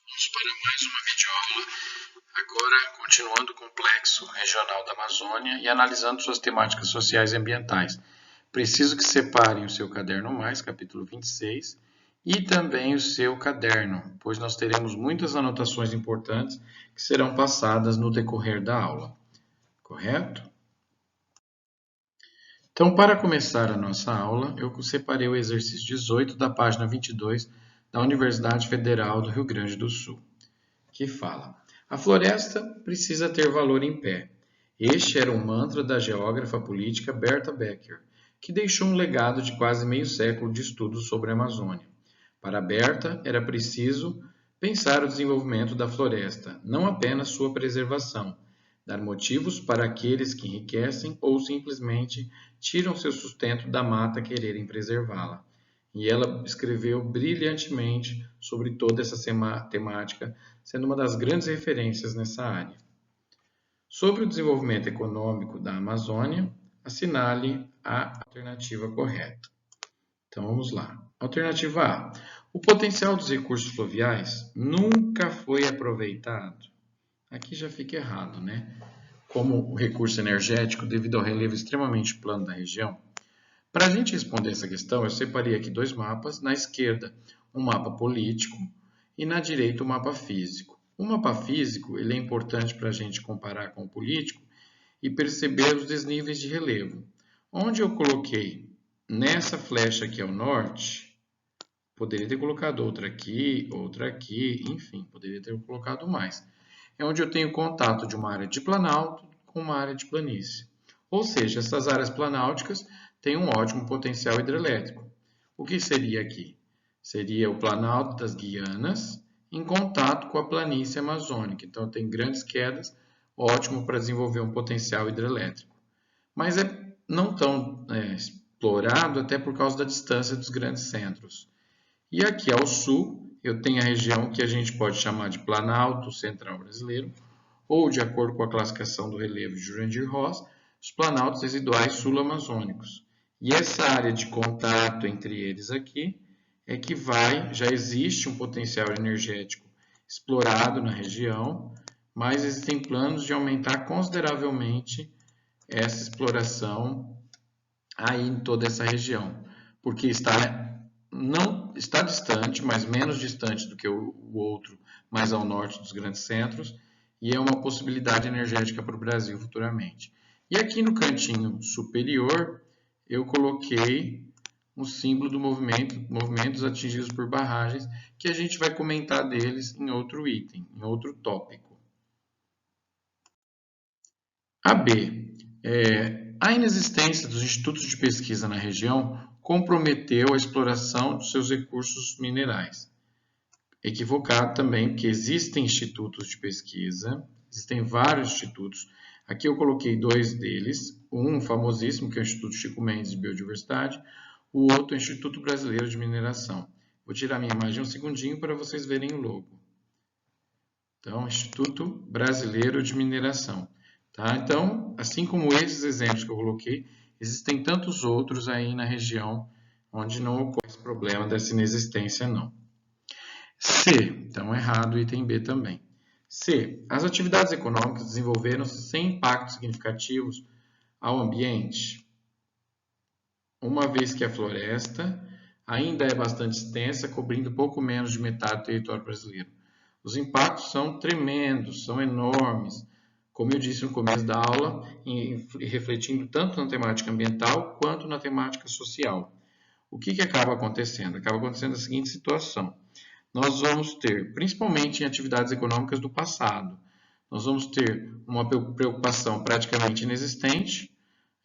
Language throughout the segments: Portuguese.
Vamos para mais uma videoaula, agora continuando o complexo regional da Amazônia e analisando suas temáticas sociais e ambientais. Preciso que separem o seu caderno mais, capítulo 26, e também o seu caderno, pois nós teremos muitas anotações importantes que serão passadas no decorrer da aula. Correto? Então, para começar a nossa aula, eu separei o exercício 18 da página 22 da Universidade Federal do Rio Grande do Sul, que fala: a floresta precisa ter valor em pé. Este era um mantra da geógrafa política Berta Becker, que deixou um legado de quase meio século de estudos sobre a Amazônia. Para Berta, era preciso pensar o desenvolvimento da floresta, não apenas sua preservação, dar motivos para aqueles que enriquecem ou simplesmente tiram seu sustento da mata quererem preservá-la. E ela escreveu brilhantemente sobre toda essa temática, sendo uma das grandes referências nessa área. Sobre o desenvolvimento econômico da Amazônia, assinale a alternativa correta. Então vamos lá. Alternativa A. O potencial dos recursos fluviais nunca foi aproveitado. Aqui já fica errado, né? Como o recurso energético devido ao relevo extremamente plano da região. Para a gente responder essa questão, eu separei aqui dois mapas. Na esquerda, um mapa político e na direita, um mapa físico. O mapa físico ele é importante para a gente comparar com o político e perceber os desníveis de relevo. Onde eu coloquei nessa flecha aqui ao norte, poderia ter colocado outra aqui, enfim, poderia ter colocado mais. É onde eu tenho contato de uma área de planalto com uma área de planície. Ou seja, essas áreas planálticas têm um ótimo potencial hidrelétrico. O que seria aqui? Seria o planalto das Guianas em contato com a planície amazônica. Então, tem grandes quedas, ótimo para desenvolver um potencial hidrelétrico. Mas é não tão explorado até por causa da distância dos grandes centros. E aqui ao sul, eu tenho a região que a gente pode chamar de Planalto Central Brasileiro, ou, de acordo com a classificação do relevo de Jurandir Ross, os planaltos residuais sul-amazônicos. E essa área de contato entre eles aqui é que já existe um potencial energético explorado na região, mas existem planos de aumentar consideravelmente essa exploração aí em toda essa região, porque não está distante, mas menos distante do que o outro, mais ao norte dos grandes centros, e é uma possibilidade energética para o Brasil futuramente. E aqui no cantinho superior, eu coloquei um símbolo do movimento, movimentos atingidos por barragens, que a gente vai comentar deles em outro item, em outro tópico. A B. A inexistência dos institutos de pesquisa na região comprometeu a exploração dos seus recursos minerais. Equivocado também, porque existem institutos de pesquisa, existem vários institutos. Aqui eu coloquei dois deles, um famosíssimo, que é o Instituto Chico Mendes de Biodiversidade, o outro é o Instituto Brasileiro de Mineração. Vou tirar minha imagem um segundinho para vocês verem o logo. Então, Instituto Brasileiro de Mineração. Tá? Então, assim como esses exemplos que eu coloquei, existem tantos outros aí na região onde não ocorre esse problema dessa inexistência, não. C. Então, errado o item B também. C. As atividades econômicas desenvolveram-se sem impactos significativos ao ambiente, uma vez que a floresta ainda é bastante extensa, cobrindo pouco menos de metade do território brasileiro. Os impactos são tremendos, são enormes, como eu disse no começo da aula, refletindo tanto na temática ambiental quanto na temática social. O que acaba acontecendo? Acaba acontecendo a seguinte situação. Nós vamos ter, principalmente em atividades econômicas do passado, nós vamos ter uma preocupação praticamente inexistente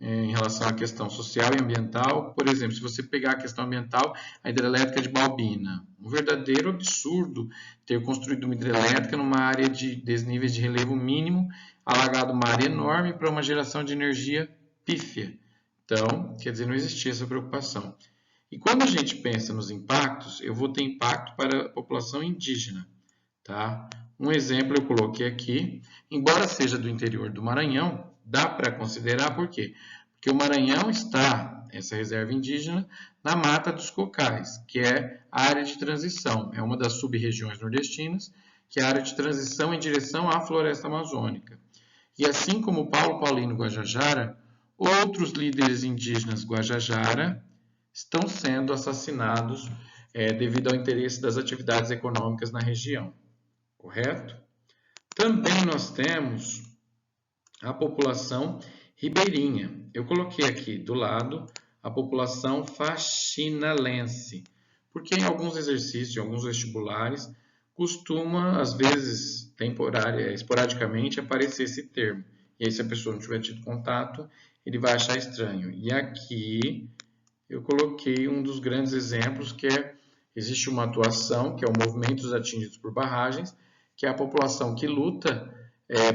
em relação à questão social e ambiental. Por exemplo, se você pegar a questão ambiental, a hidrelétrica de Balbina, um verdadeiro absurdo ter construído uma hidrelétrica numa área de desníveis de relevo mínimo, alagado uma área enorme para uma geração de energia pífia. Então, quer dizer, não existia essa preocupação. E quando a gente pensa nos impactos, eu vou ter impacto para a população indígena. Tá? Um exemplo eu coloquei aqui, embora seja do interior do Maranhão, dá para considerar por quê? Porque o Maranhão está essa reserva indígena na Mata dos Cocais, que é a área de transição, é uma das sub-regiões nordestinas, que é a área de transição em direção à floresta amazônica. E assim como Paulo Paulino Guajajara, outros líderes indígenas Guajajara estão sendo assassinados devido ao interesse das atividades econômicas na região, correto? Também nós temos a população ribeirinha. Eu coloquei aqui do lado a população faxinalense, porque em alguns exercícios, em alguns vestibulares, costuma, às vezes, esporadicamente, aparecer esse termo. E aí, se a pessoa não tiver tido contato, ele vai achar estranho. E aqui eu coloquei um dos grandes exemplos, que existe uma atuação, que é o movimento dos atingidos por barragens, que é a população que luta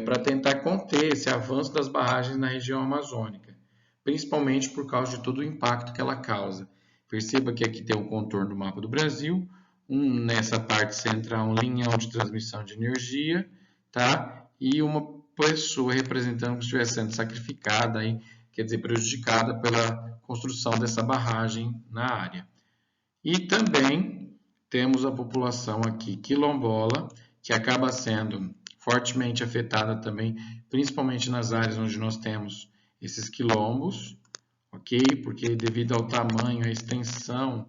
para tentar conter esse avanço das barragens na região amazônica, principalmente por causa de todo o impacto que ela causa. Perceba que aqui tem um contorno do mapa do Brasil, nessa parte central um linhão de transmissão de energia, tá? E uma pessoa representando como se estivesse sendo sacrificada, aí, quer dizer, prejudicada pela construção dessa barragem na área. E também temos a população aqui quilombola, que acaba sendo fortemente afetada também, principalmente nas áreas onde nós temos esses quilombos, ok? Porque devido ao tamanho, à extensão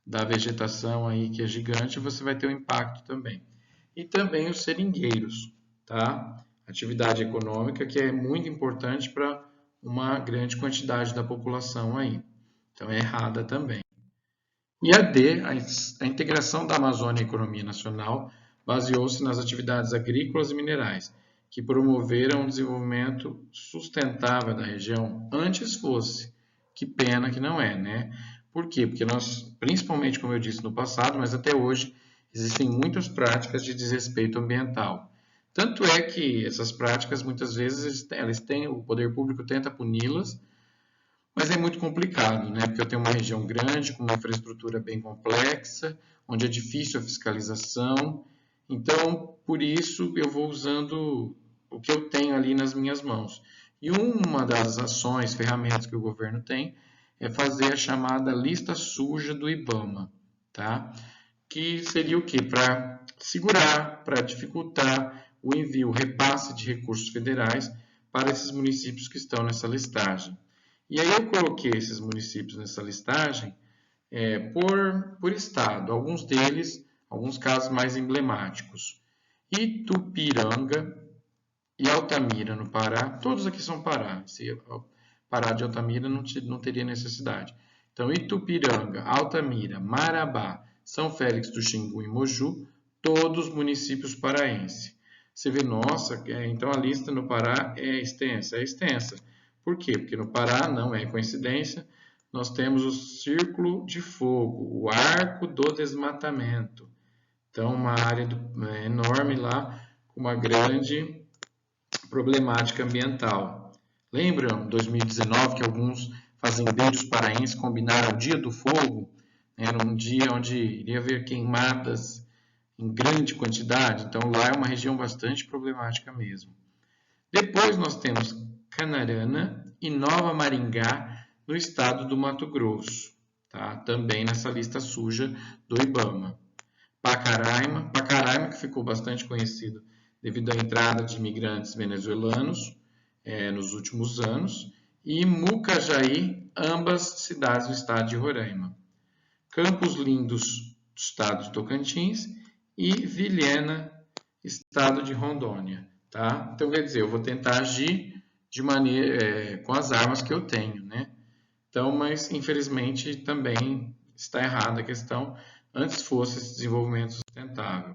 da vegetação aí que é gigante, você vai ter um impacto também. E também os seringueiros, tá? Atividade econômica que é muito importante para uma grande quantidade da população aí. Então é errada também. E a D, a integração da Amazônia à economia nacional, baseou-se nas atividades agrícolas e minerais, que promoveram o desenvolvimento sustentável da região antes fosse. Que pena que não é, né? Por quê? Porque nós, principalmente como eu disse no passado, mas até hoje, existem muitas práticas de desrespeito ambiental. Tanto é que essas práticas, muitas vezes, o poder público tenta puni-las, mas é muito complicado, né? Porque eu tenho uma região grande, com uma infraestrutura bem complexa, onde é difícil a fiscalização. Então, por isso, eu vou usando o que eu tenho ali nas minhas mãos. E uma das ações, ferramentas que o governo tem, é fazer a chamada lista suja do IBAMA, tá? Que seria o quê? Para segurar, para dificultar o envio, o repasse de recursos federais para esses municípios que estão nessa listagem. E aí eu coloquei esses municípios nessa listagem por estado, alguns deles, alguns casos mais emblemáticos. Itupiranga e Altamira, no Pará, todos aqui são Pará, se Pará de Altamira não teria necessidade. Então, Itupiranga, Altamira, Marabá, São Félix do Xingu e Moju, todos municípios paraenses. Você vê, nossa, então a lista no Pará é extensa, Por quê? Porque no Pará, não é coincidência, nós temos o Círculo de Fogo, o Arco do Desmatamento. Então, uma área enorme lá, com uma grande problemática ambiental. Lembram, em 2019, que alguns fazendeiros paraenses combinaram o Dia do Fogo? Era um dia onde iria haver queimadas em grande quantidade, então lá é uma região bastante problemática mesmo. Depois nós temos Canarana e Nova Maringá, no estado do Mato Grosso, tá? Também nessa lista suja do IBAMA. Pacaraima que ficou bastante conhecido devido à entrada de imigrantes venezuelanos nos últimos anos, e Mucajaí, ambas cidades do estado de Roraima. Campos Lindos, estado de Tocantins, e Vilhena, estado de Rondônia. Tá? Então, quer dizer, eu vou tentar agir de maneira com as armas que eu tenho, né? Então, mas infelizmente também está errada a questão. Antes fosse esse desenvolvimento sustentável.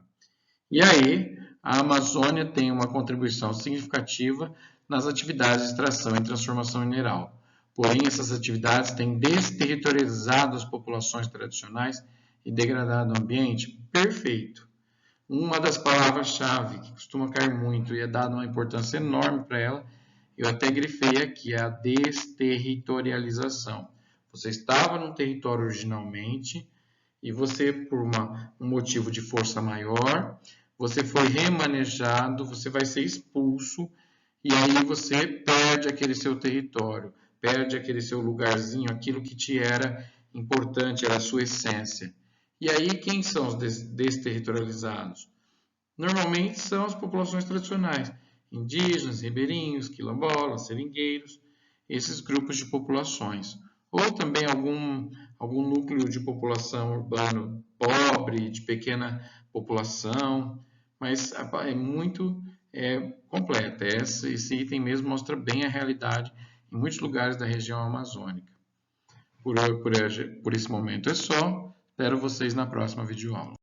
E aí, a Amazônia tem uma contribuição significativa nas atividades de extração e transformação mineral. Porém, essas atividades têm desterritorializado as populações tradicionais e degradado o ambiente. Perfeito. Uma das palavras-chave que costuma cair muito e é dada uma importância enorme para ela, eu até grifei aqui, é a desterritorialização. Você estava num território originalmente e você, por um motivo de força maior, você foi remanejado, você vai ser expulso e aí você perde aquele seu território. perde aquele seu lugarzinho, aquilo que te era importante, era a sua essência. E aí, quem são os desterritorializados? Normalmente são as populações tradicionais, indígenas, ribeirinhos, quilombolas, seringueiros, esses grupos de populações. Ou também algum núcleo de população urbano pobre, de pequena população, mas é muito completa. Esse item mesmo mostra bem a realidade em muitos lugares da região amazônica. Por esse momento é só. Espero vocês na próxima videoaula.